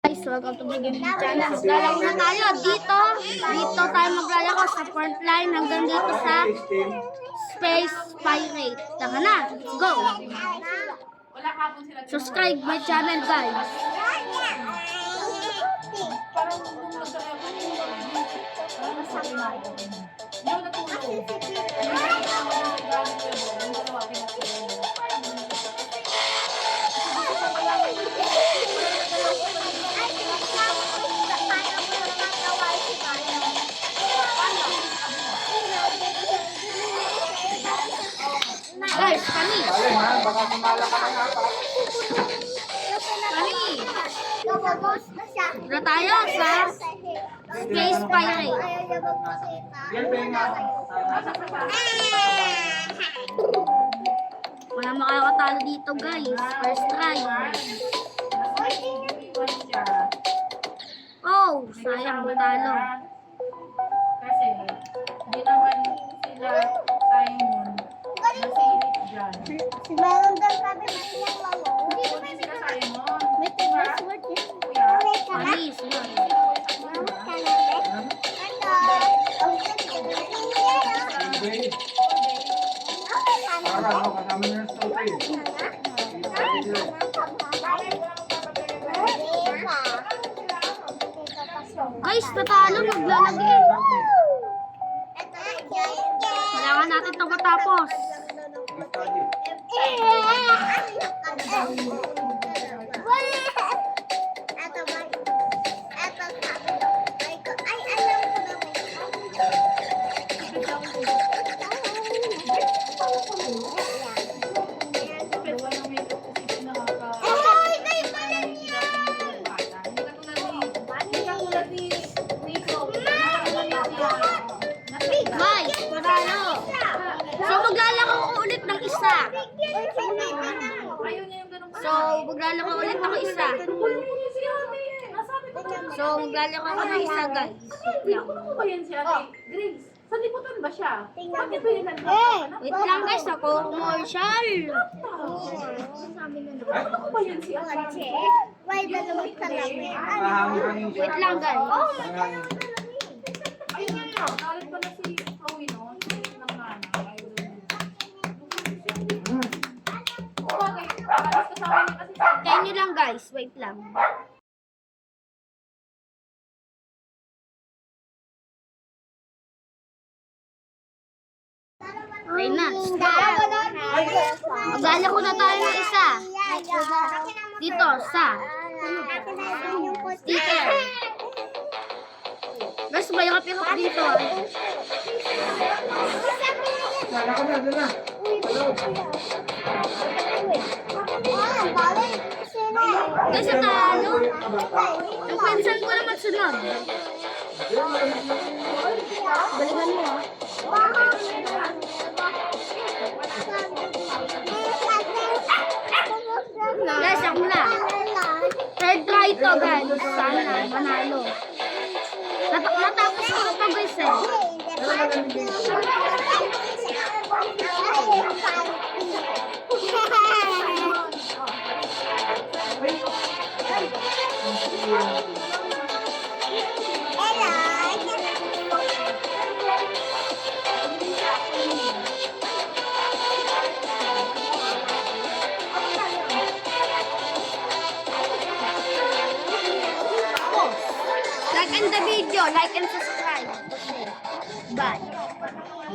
Guys, welcome to my gaming channel. Maglalaro na tayo. Dito tayo maglalaro sa front line hanggang dito sa Space Pirate. Tara na, let's go! Subscribe my channel, guys. Guys, kami. Baka sumala ka na pa. Kami. Na tayo sa Space Pirate. Yan ba yung Wala makakatalo dito, guys. First try. Oh, sayang matalo. Kasi, hindi naman sila Simon. Nasilip dyan. Meron daw sabi na siyang laro. Hindi sila Simon. May password yun. Kuya, Manis, yun. para ako kasama niya sa story. Guys, natalo, maglalagay. Kailangan natin ito matapos. pero walang may isip na nakaka... Hindi katulad ni Nico. Guys, natalo. So, maglalaro ko ulit ng isa. Ayaw niya yung ganun So, maglalaro ulit ako isa. So, maglalaro ako ng isa, guys. Ano ba yan si Ate Grace? Sa liputan ba siya? Bakit ba yun Wait lang, guys. Ako, commercial. Ano ba yan si Ate? Wait lang, guys. Ayun nga, nalit pa na si Chloe noon. Ng nanay. Bagay, alas kasama niya kasi sa... Kaya nyo lang, guys. Wait lang. Okay na. Maglalaro na tayo ng isa. Dito, sa sticker. Guys, mayakap-yakap dito. Sana ko na, doon na. Guys, natalo. Yung pinsan ko na magsunod. Balikan mo, ah. Guys, ako na. Third try to, guys. Sana, manalo. Natapos ko ito, guys, eh. Like and the video, like and subscribe. Bye.